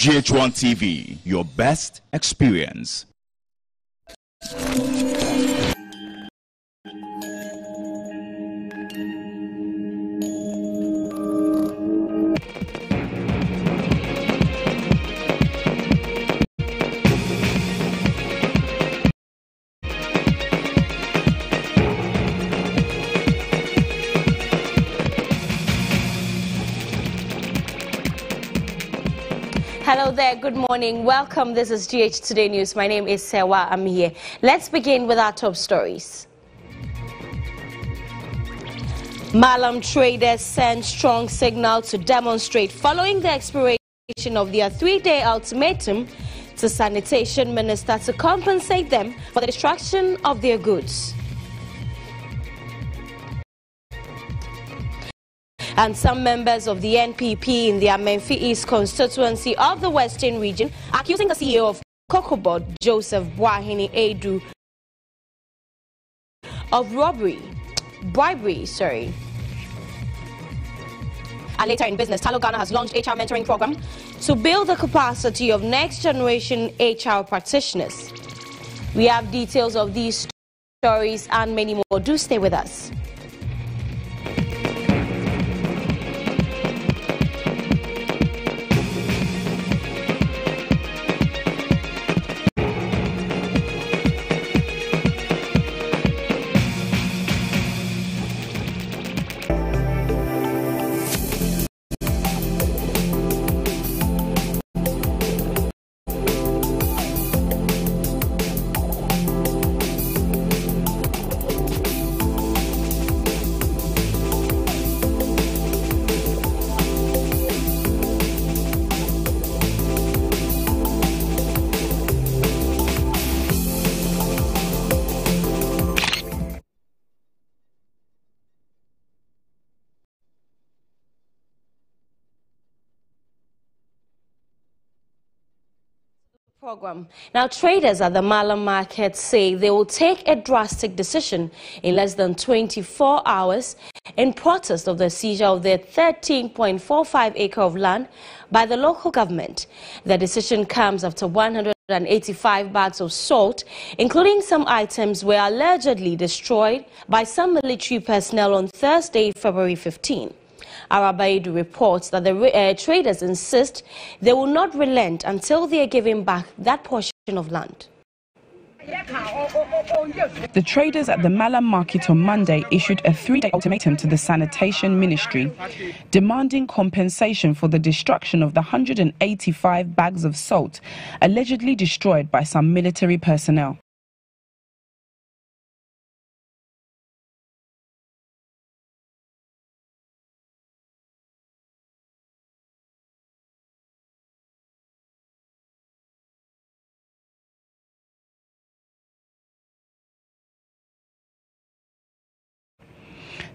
GH1 TV, your best experience. Hello there, good morning. Welcome. This is GHToday News. My name is Sewa. I'm here. Let's begin with our top stories. Malam traders send strong signal to demonstrate following the expiration of their 3-day ultimatum to Sanitation Minister to compensate them for the destruction of their goods. And some members of the NPP in the Amenfi East constituency of the Western region accusing the CEO of Kokobot, Joseph Boahini Edu, of bribery. And later in business, Talo Ghana has launched HR mentoring program to build the capacity of next generation HR practitioners. We have details of these stories and many more. Do stay with us. Program. Now, traders at the Malam market say they will take a drastic decision in less than 24 hours in protest of the seizure of their 13.45 acre of land by the local government. The decision comes after 185 bags of salt, including some items, were allegedly destroyed by some military personnel on Thursday, February 15. Arabaidu reports that the traders insist they will not relent until they are giving back that portion of land. The traders at the Malam market on Monday issued a 3-day ultimatum to the Sanitation Ministry, demanding compensation for the destruction of the 185 bags of salt allegedly destroyed by some military personnel.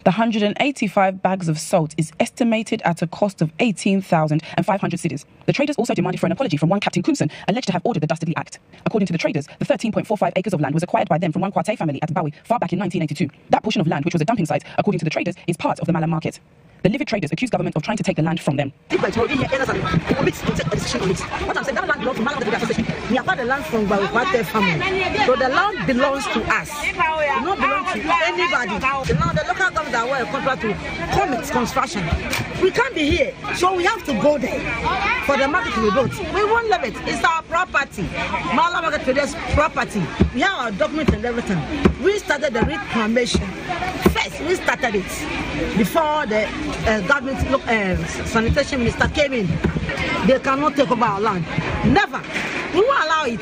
The 185 bags of salt is estimated at a cost of 18,500 cedis. The traders also demanded for an apology from one Captain Kunsen, alleged to have ordered the dastardly act. According to the traders, the 13.45 acres of land was acquired by them from one Kwate family at Bawi far back in 1982. That portion of land, which was a dumping site, according to the traders, is part of the Malam market. The livid traders accuse government of trying to take the land from them. What I'm saying, that land belongs to Malam Association. We have had the land from Kwate family. So the land belongs to us. It does not belong to anybody. Now the local government are aware of contract to commit construction. We can't be here, so we have to go there for the market to be built. We won't leave it. It's our property. Malam market traders' property. We have our documents and everything. We started the reclamation. First, we started it before the government sanitation minister came in. They cannot take over our land. Never. We won't allow it.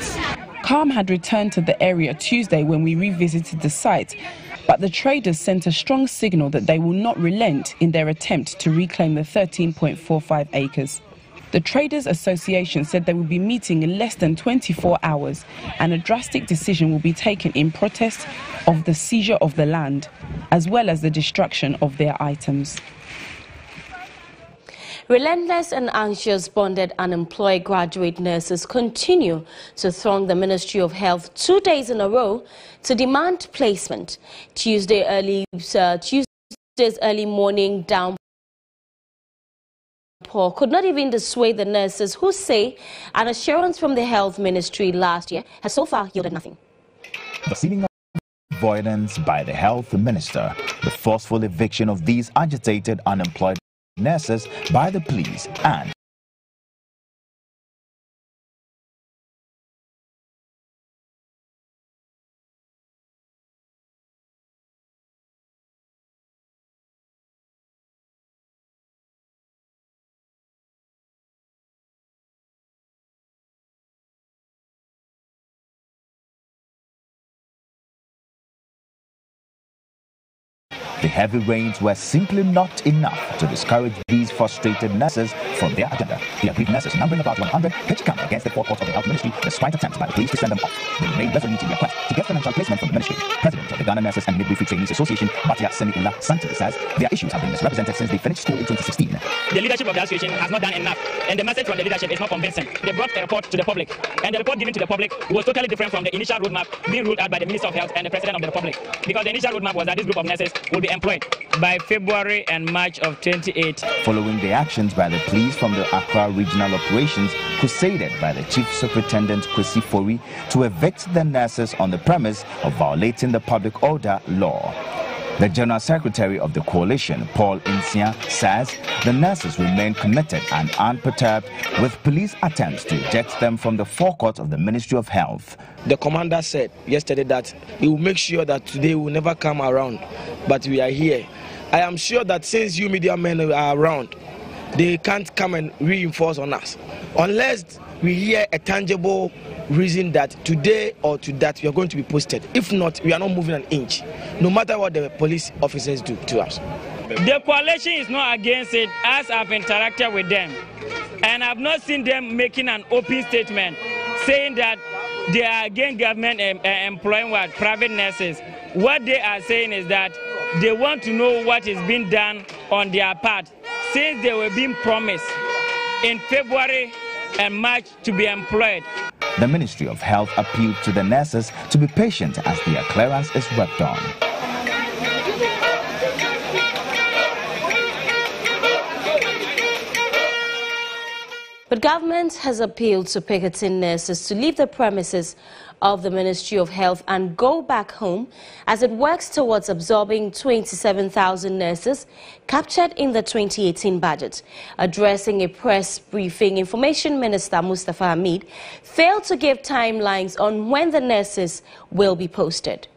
Calm had returned to the area Tuesday when we revisited the site, but the traders sent a strong signal that they will not relent in their attempt to reclaim the 13.45 acres. The Traders Association said they will be meeting in less than 24 hours and a drastic decision will be taken in protest of the seizure of the land, as well as the destruction of their items. Relentless and anxious bonded unemployed graduate nurses continue to throng the Ministry of Health 2 days in a row to demand placement. Tuesday's early morning down Paul could not even dissuade the nurses who say an assurance from the health ministry last year has so far yielded nothing. The seeming avoidance by the health minister, the forceful eviction of these agitated unemployed nurses by the police, and the heavy rains were simply not enough to discourage these frustrated nurses from their agenda. The aggrieved nurses, numbering about 100, pitched camp against the forecourt of the health ministry despite attempts by the police to send them off. They made resolute in their quest to get financial placement from the ministry. President of the Ghana Nurses and Midwifery Trainees Association, Batia Semi-Ula Santi, says their issues have been misrepresented since they finished school in 2016. The leadership of the association has not done enough, and the message from the leadership is not convincing. They brought a report to the public, and the report given to the public was totally different from the initial roadmap being ruled out by the Minister of Health and the President of the Republic. Because the initial roadmap was that this group of nurses will be employed by February and March of 2028. Following the actions by the police from the Accra Regional Operations, crusaded by the Chief Superintendent Kwesi Fori to evict the nurses on the premise of violating the public order law. The General Secretary of the coalition, Paul Insia, says the nurses remain committed and unperturbed with police attempts to eject them from the forecourt of the Ministry of Health. The commander said yesterday that he will make sure that today will never come around, but we are here. I am sure that since you media men are around, they can't come and reinforce on us unless we hear a tangible reason that today or to that we are going to be posted. If not, we are not moving an inch, no matter what the police officers do to us. The coalition is not against it, as I've interacted with them, and I've not seen them making an open statement saying that they are against government employing private nurses. What they are saying is that they want to know what is being done on their part, since they were being promised in February and March to be employed. The Ministry of Health appealed to the nurses to be patient as their clearance is worked on. But government has appealed to picketing nurses to leave the premises of the Ministry of Health and go back home as it works towards absorbing 27,000 nurses captured in the 2018 budget. Addressing a press briefing, Information Minister Mustafa Hamid failed to give timelines on when the nurses will be posted.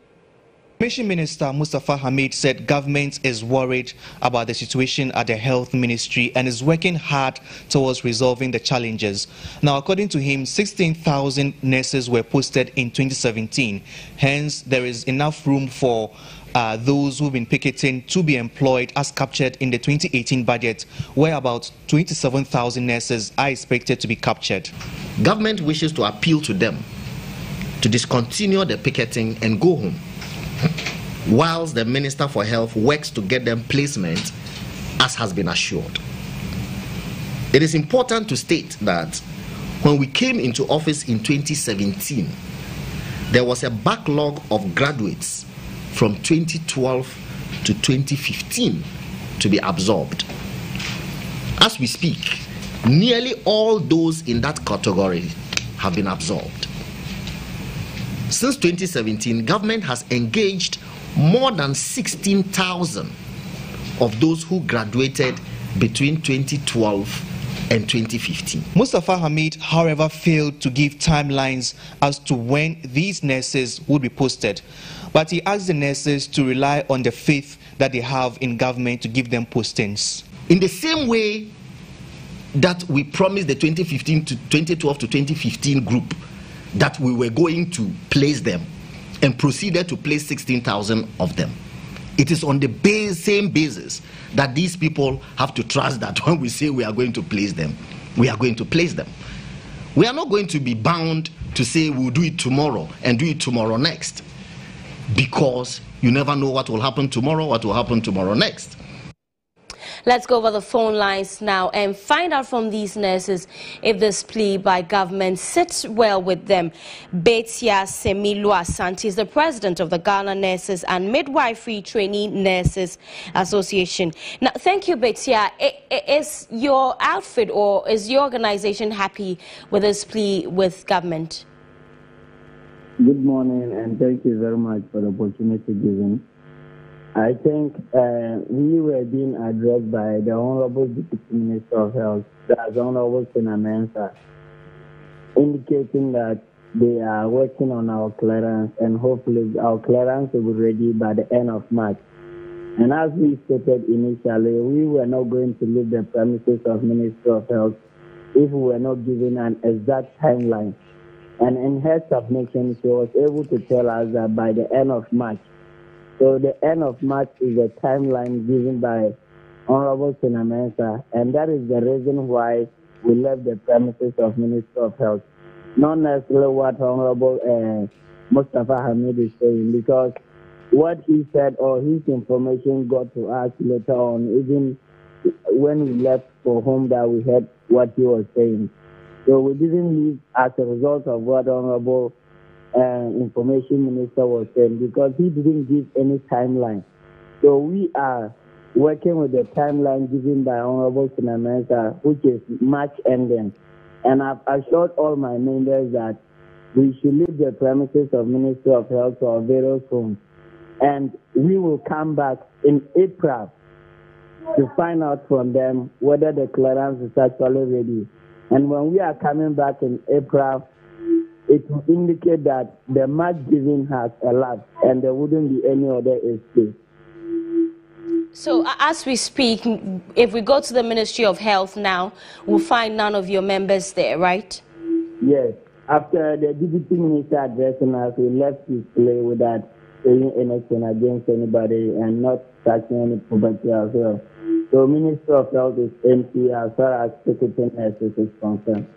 Information Minister Mustafa Hamid said government is worried about the situation at the Health Ministry and is working hard towards resolving the challenges. Now, according to him, 16,000 nurses were posted in 2017. Hence, there is enough room for those who've been picketing to be employed as captured in the 2018 budget, where about 27,000 nurses are expected to be captured. Government wishes to appeal to them to discontinue the picketing and go home, whilst the Minister for Health works to get them placement as has been assured. It is important to state that when we came into office in 2017, there was a backlog of graduates from 2012 to 2015 to be absorbed. As we speak, nearly all those in that category have been absorbed. Since 2017, government has engaged more than 16,000 of those who graduated between 2012 and 2015. Mustafa Hamid, however, failed to give timelines as to when these nurses would be posted. But he asked the nurses to rely on the faith that they have in government to give them postings. In the same way that we promised the 2015 to 2012 to 2015 group that we were going to place them and proceeded to place 16,000 of them. It is on the same basis that these people have to trust that when we say we are going to place them, we are going to place them. We are not going to be bound to say we'll do it tomorrow and do it tomorrow next, because you never know what will happen tomorrow, what will happen tomorrow next. Let's go over the phone lines now and find out from these nurses if this plea by government sits well with them. Betia Semilua Santi is the president of the Ghana Nurses and Midwifery Trainee Nurses Association. Now, thank you, Betia. Is your outfit or is your organization happy with this plea with government? Good morning, and thank you very much for the opportunity given. I think we were being addressed by the Honorable Deputy Minister of Health, that's Honorable Senator Mensah, indicating that they are working on our clearance, and hopefully our clearance will be ready by the end of March. And as we stated initially, we were not going to leave the premises of Ministry of Health if we were not given an exact timeline. And in her submission, she was able to tell us that by the end of March. So the end of March is the timeline given by Honorable Senator Mensah, and that is the reason why we left the premises of Ministry of Health. Not necessarily what Honorable Mustafa Hamid is saying, because what he said or his information got to us later on, even when we left for home, that we heard what he was saying. So we didn't leave as a result of what Honorable Information Minister was saying, because he didn't give any timeline. So we are working with the timeline given by Honorable Senator Mensah, which is March ending. And I've assured all my members that we should leave the premises of Ministry of Health to our various homes. And we will come back in April to find out from them whether the clearance is actually ready. And when we are coming back in April, it will indicate that the March giving has elapsed and there wouldn't be any other excuse. So as we speak, if we go to the Ministry of Health now, we'll find none of your members there, right? Yes. After the Deputy Minister addressing us, we left his play without saying anything against anybody and not touching any property as well. So Ministry of Health is empty as far as picketing nurses is concerned.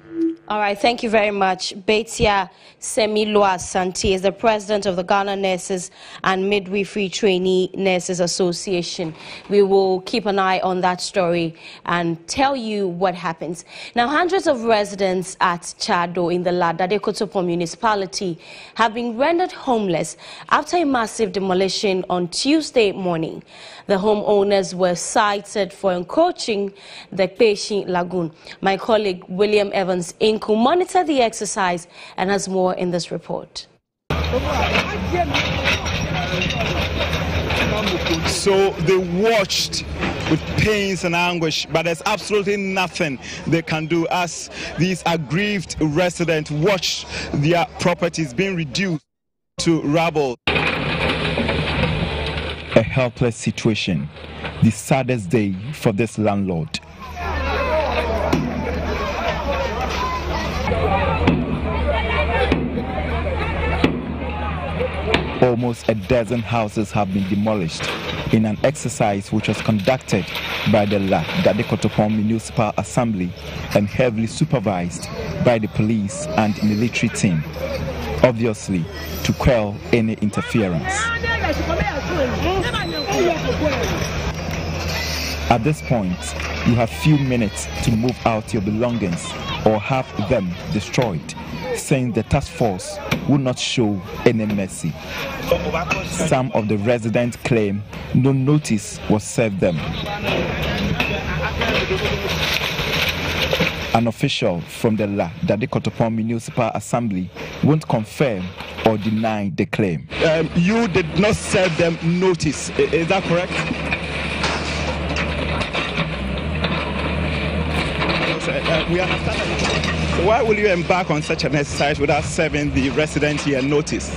All right, thank you very much. Betia Semilua Santi is the president of the Ghana Nurses and Midwifery Trainee Nurses Association. We will keep an eye on that story and tell you what happens. Now, hundreds of residents at Chado in the Ladade-Kotopo municipality have been rendered homeless after a massive demolition on Tuesday morning. The homeowners were cited for encroaching the Peshin Lagoon. My colleague William Evans Inku monitored the exercise and has more in this report. So they watched with pains and anguish, but there's absolutely nothing they can do as these aggrieved residents watch their properties being reduced to rubble. A helpless situation, the saddest day for this landlord. Almost a dozen houses have been demolished in an exercise which was conducted by the Ladade-Kotopo Municipal Assembly and heavily supervised by the police and military team, obviously to quell any interference. At this point, you have few minutes to move out your belongings or have them destroyed, saying the task force will not show any mercy. Some of the residents claim no notice was served them. An official from the Ladade-Kotopo Municipal Assembly won't confirm or deny the claim. You did not serve them notice, is that correct? We understand that. Why will you embark on such an exercise without serving the residents here notice?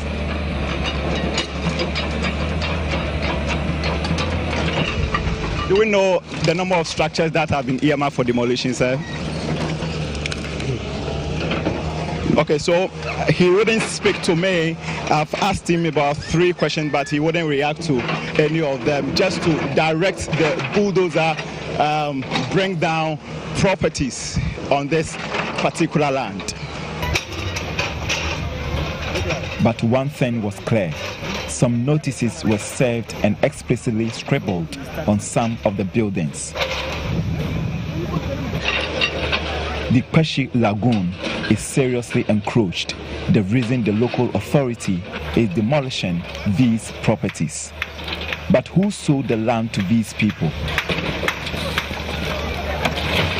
Do we know the number of structures that have been earmarked for demolition, sir? Okay, so he wouldn't speak to me. I've asked him about 3 questions, but he wouldn't react to any of them. Just to direct the bulldozer, bring down properties on this particular land. But one thing was clear. Some notices were served and explicitly scribbled on some of the buildings. The Peshi Lagoon is seriously encroached. The reason the local authority is demolishing these properties. But who sold the land to these people?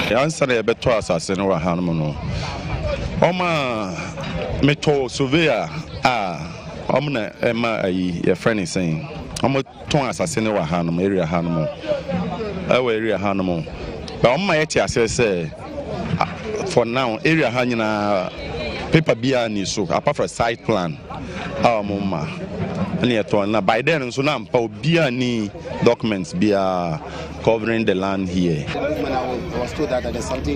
The answer is better assassin or Hanmono. Oma Meto Surveyor, Omna Emma, a friend is saying, Omo Ton assassin or Hanum, area Hanmo, our area Hanmo. But on my etia says, for now, area Hanina paper beer news, apart from site plan, our mama. By then, so now, beer ni documents be covering the land here.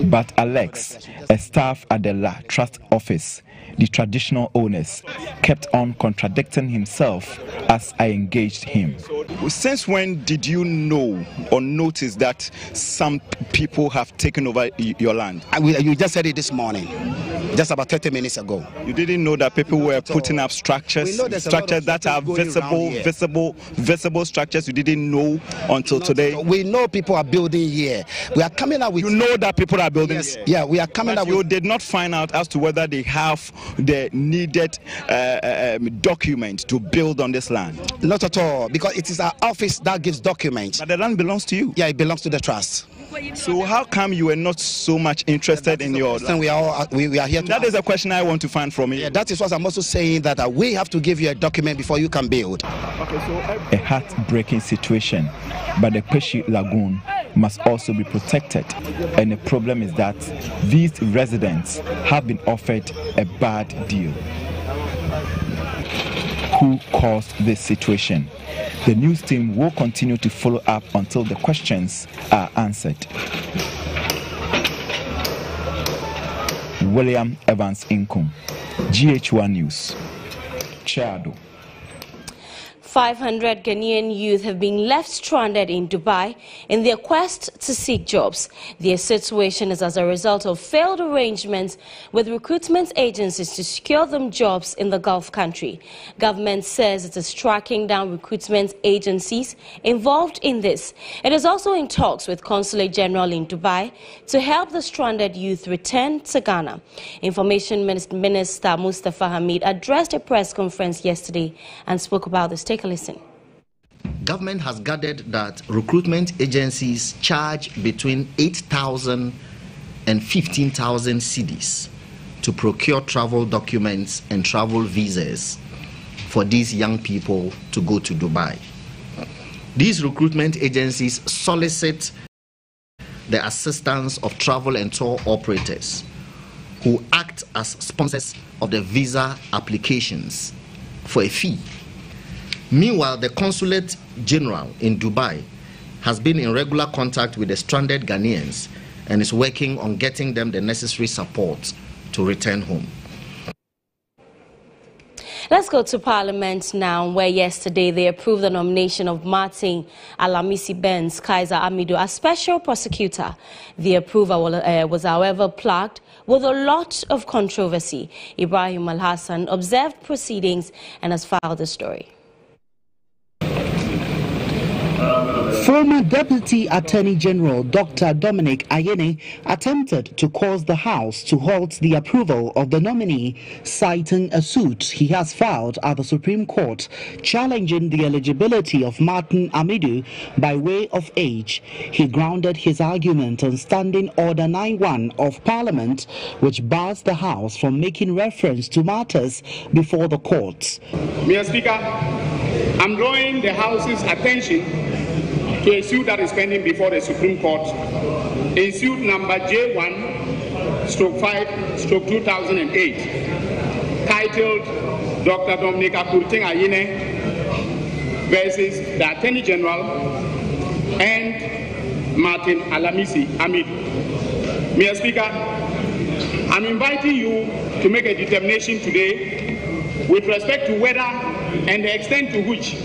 But Alex, a staff at the La Trust office, the traditional owners, kept on contradicting himself as I engaged him. Since when did you know or notice that some people have taken over your land? You just said it this morning, just about 30 minutes ago. You didn't know that people were putting up structures that are visible structures you didn't know until today? We know people are building here. We are coming out with... You know that people are building here? Yeah, we are coming out with... You did not find out as to whether they have the needed document to build on this land? Not at all, because it is our office that gives documents. But the land belongs to you? Yeah, it belongs to the trust. So how come you were not so much interested in your land? We are here to... That is a question I want to find from you. Yeah, that is what I'm also saying, that we have to give you a document before you can build. A heartbreaking situation, but the Peshi Lagoon must also be protected. And the problem is that these residents have been offered a bad deal. Who caused this situation? The news team will continue to follow up until the questions are answered. William Evans Inkum, GH1 News, Chado. 500 Kenyan youth have been left stranded in Dubai in their quest to seek jobs. Their situation is as a result of failed arrangements with recruitment agencies to secure them jobs in the Gulf country. Government says it is tracking down recruitment agencies involved in this. It is also in talks with Consulate General in Dubai to help the stranded youth return to Ghana. Information Minister Mustafa Hamid addressed a press conference yesterday and spoke about this. Take a listen. Government has gathered that recruitment agencies charge between 8,000 and 15,000 cedis to procure travel documents and travel visas for these young people to go to Dubai. These recruitment agencies solicit the assistance of travel and tour operators who act as sponsors of the visa applications for a fee. Meanwhile, the Consulate General in Dubai has been in regular contact with the stranded Ghanaians and is working on getting them the necessary support to return home. Let's go to Parliament now, where yesterday they approved the nomination of Martin Alamisi Benz Kaiser Amido as Special Prosecutor. The approval was, however, plagued with a lot of controversy. Ibrahim Al-Hassan observed proceedings and has filed the story. Former Deputy Attorney General Dr. Dominic Ayene attempted to cause the House to halt the approval of the nominee, citing a suit he has filed at the Supreme Court challenging the eligibility of Martin Amidu by way of age. He grounded his argument on Standing Order 91 of Parliament, which bars the House from making reference to matters before the courts. Mr. Speaker, I'm drawing the House's attention to a suit that is pending before the Supreme Court, in suit number J1/5/2008, titled Dr. Dominic Akurting Ayene versus the Attorney General and Martin Alamisi Amido. Mr. Speaker, I'm inviting you to make a determination today with respect to whether and the extent to which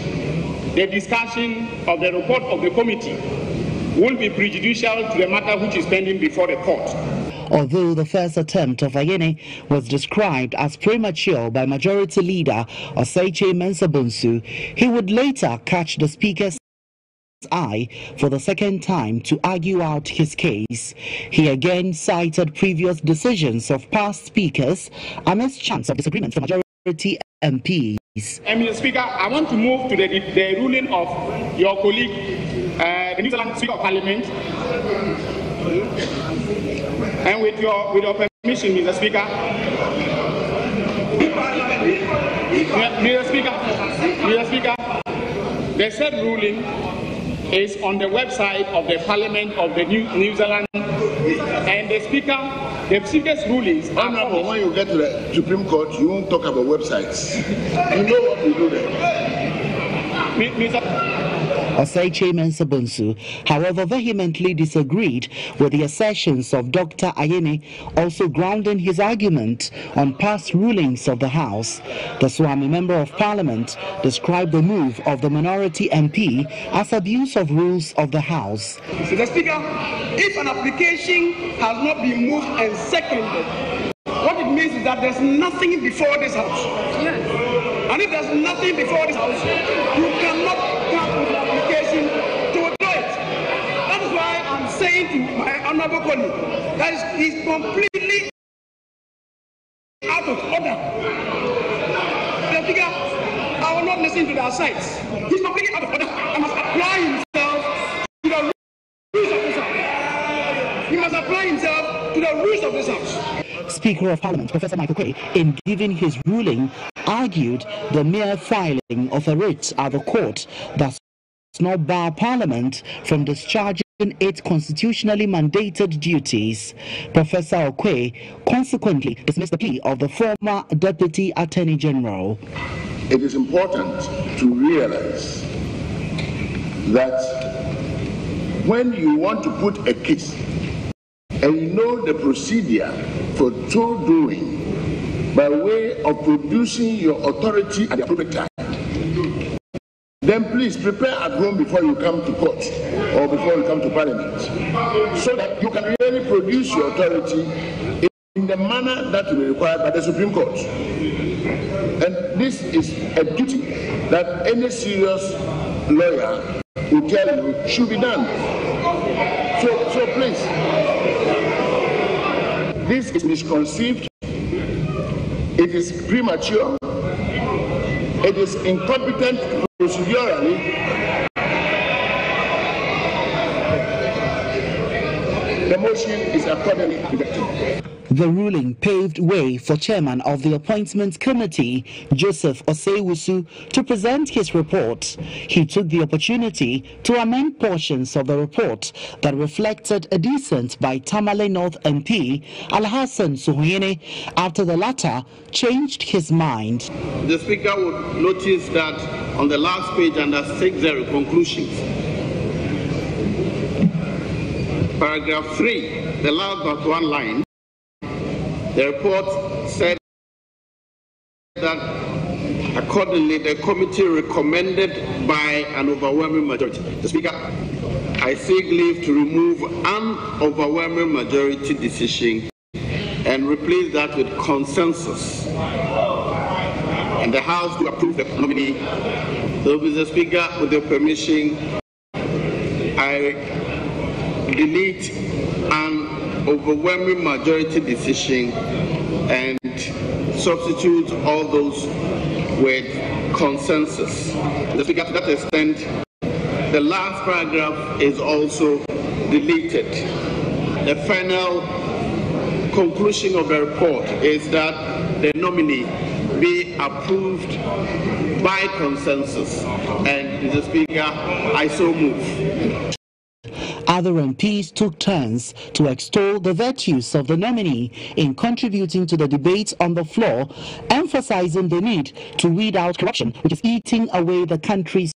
the discussion of the report of the committee will be prejudicial to the matter which is pending before the court. Although the first attempt of Ayene was described as premature by Majority Leader Oseiche Mensah Bonsu, he would later catch the Speaker's eye for the second time to argue out his case. He again cited previous decisions of past speakers amidst chants of disagreement from majority MPs. Mr. Speaker, I want to move to the ruling of your colleague, the New Zealand Speaker of Parliament. And with your permission, Mr. Speaker. Mr. Speaker, the said ruling is on the website of the Parliament of the New Zealand, and the Speaker's rulings. Honorable, when you get to the Supreme Court, you won't talk about websites. You know what we do there. Osei Chairman Sabunsu, however, vehemently disagreed with the assertions of Dr. Ayene, also grounding his argument on past rulings of the House. The Swami Member of Parliament described the move of the minority MP as abuse of rules of the House. Mr. Speaker, if an application has not been moved and seconded, what it means is that there's nothing before this House. Yes. And if there's nothing before this House, you cannot come with an application to withdraw it. That is why I'm saying to my honorable colleague that he's completely out of order. Mr. Speaker, I will not listen to their sides. He's completely out of order. I must apply himself to the rules of this House. He must apply himself to the rules of this House. Speaker of Parliament, Professor Michael Quay, in giving his ruling, argued the mere filing of a writ at the court does not bar Parliament from discharging its constitutionally mandated duties. Professor Okwei consequently dismissed the plea of the former Deputy Attorney General. It is important to realize that when you want to put a case and you know the procedure for so doing by way of producing your authority at the appropriate time, then please prepare at home before you come to court or before you come to Parliament, so that you can really produce your authority in the manner that will be required by the Supreme Court. And this is a duty that any serious lawyer will tell you should be done. So please, this is misconceived, it is premature, it is incompetent procedurally. The motion is accordingly rejected. The ruling paved way for Chairman of the Appointments Committee, Joseph Osei-Wusu, to present his report. He took the opportunity to amend portions of the report that reflected a dissent by Tamale North MP Alhassan Suhuyene after the latter changed his mind. The Speaker would notice that on the last page under 60 conclusions, paragraph 3, the last but one line, the report said that accordingly the committee recommended by an overwhelming majority. The Speaker, I seek leave to remove an overwhelming majority decision and replace that with consensus. And the House to approve the nominee. So, Mr. Speaker, with your permission, I delete an overwhelming majority decision and substitute all those with consensus. Mr. Speaker, to that extent, the last paragraph is also deleted. The final conclusion of the report is that the nominee be approved by consensus. And, Mr. Speaker, I so move. Other MPs took turns to extol the virtues of the nominee in contributing to the debate on the floor, emphasizing the need to weed out corruption, which is eating away the country's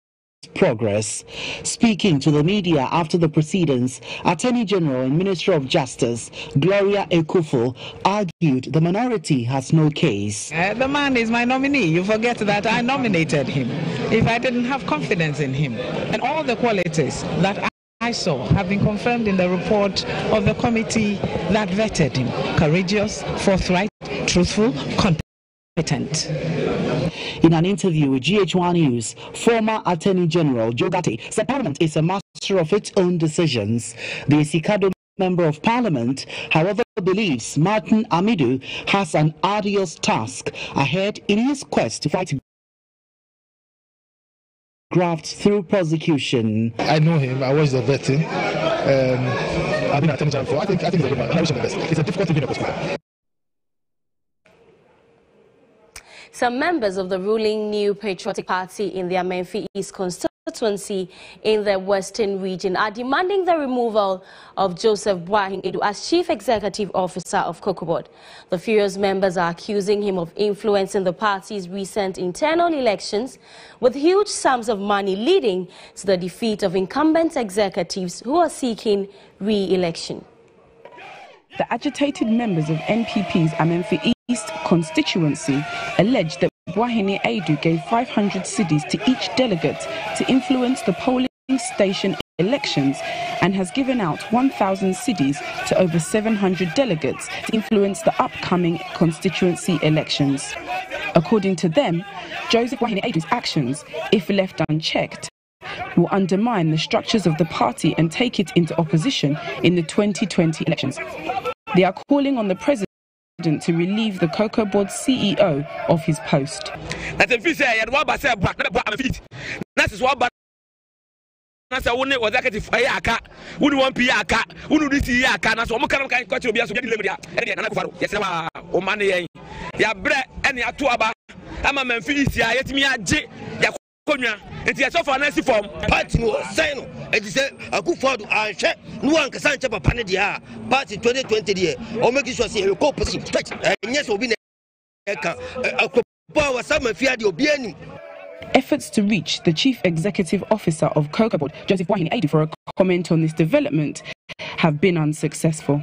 progress. Speaking to the media after the proceedings, Attorney General and Minister of Justice Gloria Ekufo argued the minority has no case. The man is my nominee. You forget that I nominated him. If I didn't have confidence in him, and all the qualities that I saw have been confirmed in the report of the committee that vetted him: courageous, forthright, truthful, competent. In an interview with GH1 News, former Attorney General Jogate said Parliament is a master of its own decisions. The Esikado Member of Parliament, however, believes Martin Amidu has an arduous task ahead in his quest to fight graft through prosecution. I know him. I watched the vetting. I've been Attorney General before. I think it's a good man. I wish him the best. It's a difficult thing being a prosecutor. Some members of the ruling New Patriotic Party in the Amenfi East constituency in the Western region are demanding the removal of Joseph Wang as Chief Executive Officer of Cocoa Board. The furious members are accusing him of influencing the party's recent internal elections with huge sums of money, leading to the defeat of incumbent executives who are seeking re-election. The agitated members of NPP's Amenfi East constituency alleged that Bwahine Aidu gave 500 cedis to each delegate to influence the polling station elections and has given out 1,000 cedis to over 700 delegates to influence the upcoming constituency elections. According to them, Joseph Bwahine Aidu's actions, if left unchecked, will undermine the structures of the party and take it into opposition in the 2020 elections. They are calling on the president to relieve the Cocoa Board CEO of his post. Party was saying, it is a good for no one can sign up a panadia party 2020 or make sure see a co-position. And yes, will be a power summer fear the Obiani. Efforts to reach the Chief Executive Officer of Cocoa Board, Joseph Bwahine Aidu, for a comment on this development have been unsuccessful.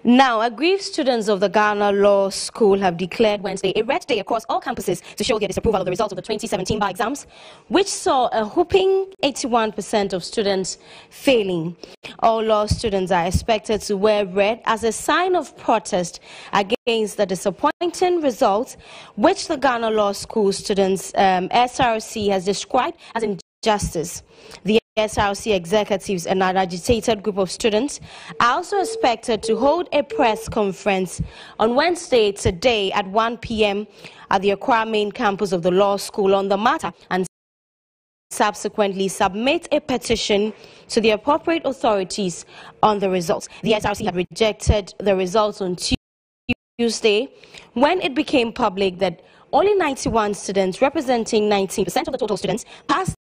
Now, aggrieved students of the Ghana Law School have declared Wednesday a red day across all campuses to show their disapproval of the results of the 2017 bar exams, which saw a whopping 81% of students failing. All law students are expected to wear red as a sign of protest against the disappointing results, which the Ghana Law School students SRC has described as injustice. The SRC executives and an agitated group of students are also expected to hold a press conference on Wednesday today at 1 p.m. at the Accra main campus of the law school on the matter and subsequently submit a petition to the appropriate authorities on the results. The SRC had rejected the results on Tuesday when it became public that only 91 students, representing 19% of the total students, passed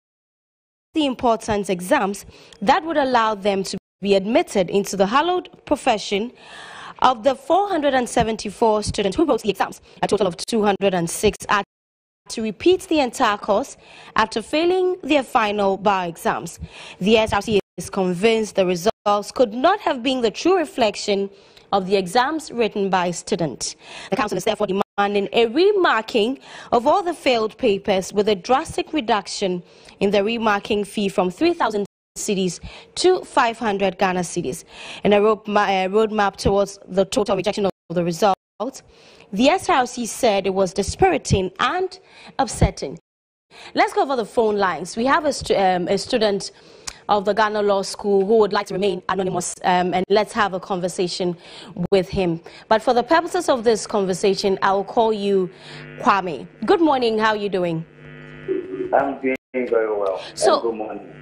the important exams that would allow them to be admitted into the hallowed profession. Of the 474 students who wrote the exams, a total of 206 are to repeat the entire course after failing their final bar exams. The SRC is convinced the results could not have been the true reflection of the exams written by students. The council is therefore demanding a remarking of all the failed papers with a drastic reduction in the remarking fee from 3,000 cedis to 500 Ghana cedis. In a roadmap towards the total rejection of the results, the SRC said it was dispiriting and upsetting. Let's go over the phone lines. We have a student of the Ghana Law School who would like to remain anonymous, and let's have a conversation with him. But for the purposes of this conversation, I will call you Kwame. Good morning. How are you doing? I'm doing very well. So, good morning.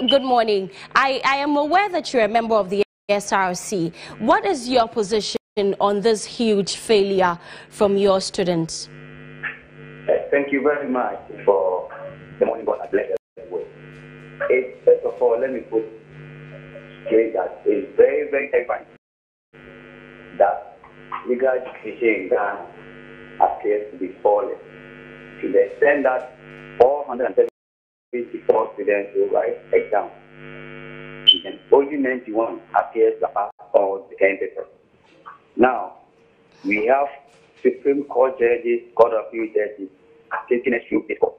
Good morning. I am aware that you're a member of the SRC. What is your position on this huge failure from your students? Thank you very much for the morning God has blessed us with. First of all, let me put straight that it's very, very evident that legal education in Ghana appears to be falling to the extent that 474 students will write exams, and only 91 appears to pass all the end papers. Now, we have Supreme Court judges, Court of Appeal judges taking a few people.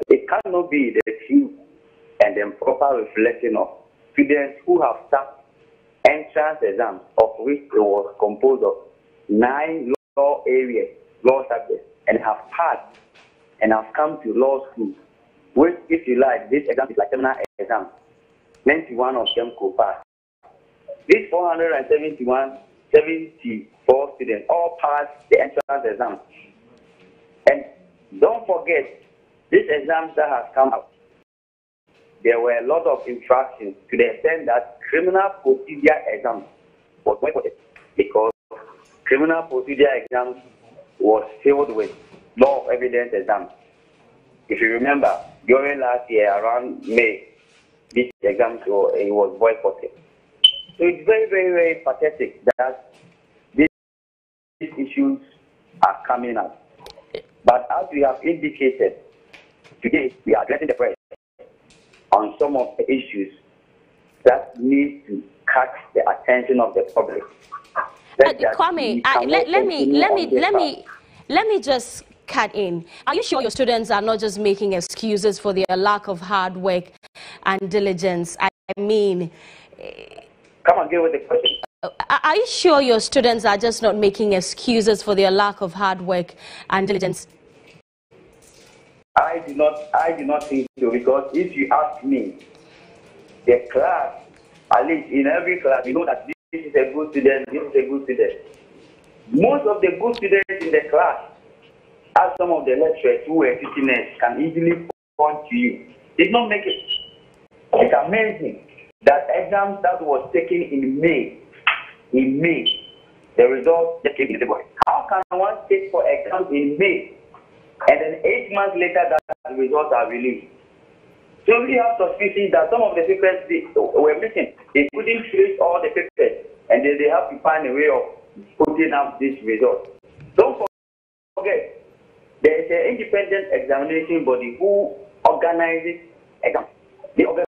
It cannot be the true and then proper reflection of students who have sat entrance exams, of which it was composed of 9 law areas, law subjects, and have passed and have come to law school, which, if you like, this exam is like terminal exam. 91 of them could pass. These 74 students all passed the entrance exam. And don't forget, these exams that have come out, there were a lot of infractions to the extent that criminal procedure exam was boycotted because criminal procedure exam was filled with law of evidence exam. If you remember, during last year, around May, this exam it was boycotted. So it's very, very, very pathetic that these issues are coming up. But as we have indicated, today we are addressing the press on some of the issues that need to catch the attention of the public. Kwame, let me just cut in. Are you sure your students are not just making excuses for their lack of hard work and diligence? I mean, come on, get with the question. Are you sure your students are just not making excuses for their lack of hard work and diligence? I do not think so, because if you ask me, the class, at least in every class, you know that this is a good student, this is a good student. Most of the good students in the class, as some of the lecturers who were teaching us can easily point to you, did not make it. It's amazing that exams that was taken in May, the results just came in February. How can one take for exams in May and then 8 months later that the results are released? So we have suspicion that some of the papers were missing. They couldn't trace all the papers, and then they have to find a way of putting up this result. Don't forget, there is an independent examination body who organizes exams. They organize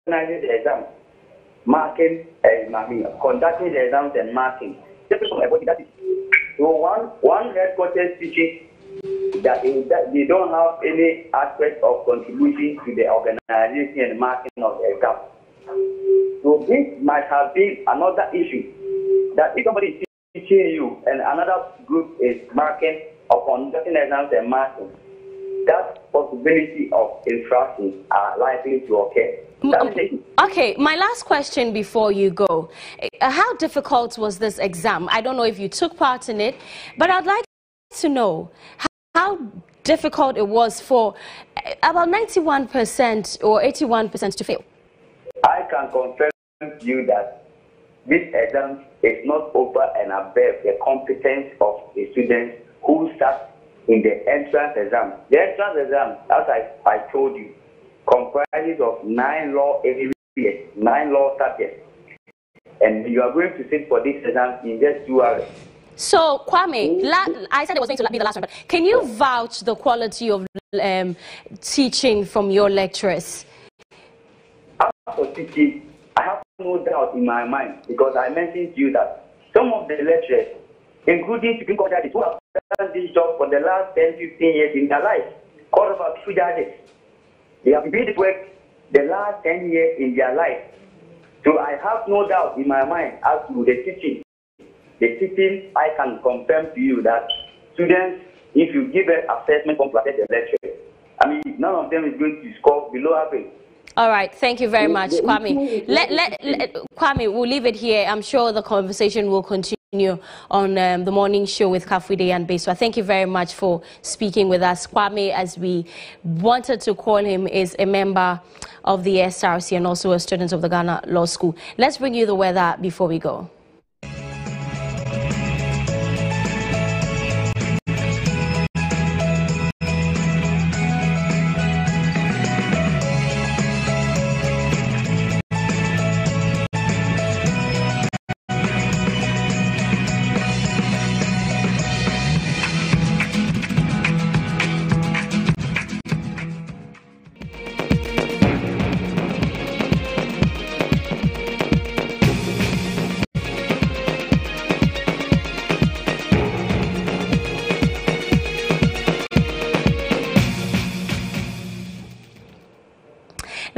the exams, marking and conducting the exams and marking. So one headquarters teaches that they don't have any aspect of contribution to the organization and marking of the exam. So this might have been another issue, that if somebody is teaching you and another group is marking or conducting exams and marking, that possibility of infractions are likely to occur. Okay, my last question before you go. How difficult was this exam? I don't know if you took part in it, but I'd like to know how difficult it was for about 91% or 81% to fail. I can confirm to you that this exam is not over and above the competence of the students who sat in the entrance exam. The entrance exam, as I told you, comprises of 9 law areas, 9 law subjects. And you are going to sit for this exam in just 2 hours. So, Kwame, I said it was going to be the last one, but can you vouch the quality of teaching from your lecturers? As for teaching, I have no doubt in my mind, because I mentioned to you that some of the lecturers, including Supreme Court judges, who have done this job for the last 10, 15 years in their life, all about 2 judges, they have been this work the last 10 years in their life. So I have no doubt in my mind as to the teaching. The teaching, I can confirm to you that students, if you give an assessment from the lecture, I mean, none of them is going to score below average. All right, thank you very much, Kwame. Kwame, we'll leave it here. I'm sure the conversation will continue on the morning show with Kafwide and Beswa. Thank you very much for speaking with us. Kwame, as we wanted to call him, is a member of the SRC and also a student of the Ghana Law School. Let's bring you the weather before we go.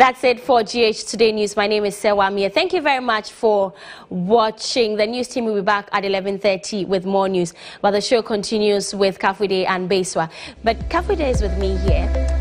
That's it for GH Today News. My name is Sewa Mia. Thank you very much for watching. The news team will be back at 11:30 with more news. But the show continues with Kafwide and Beswa. But Kafwide is with me here.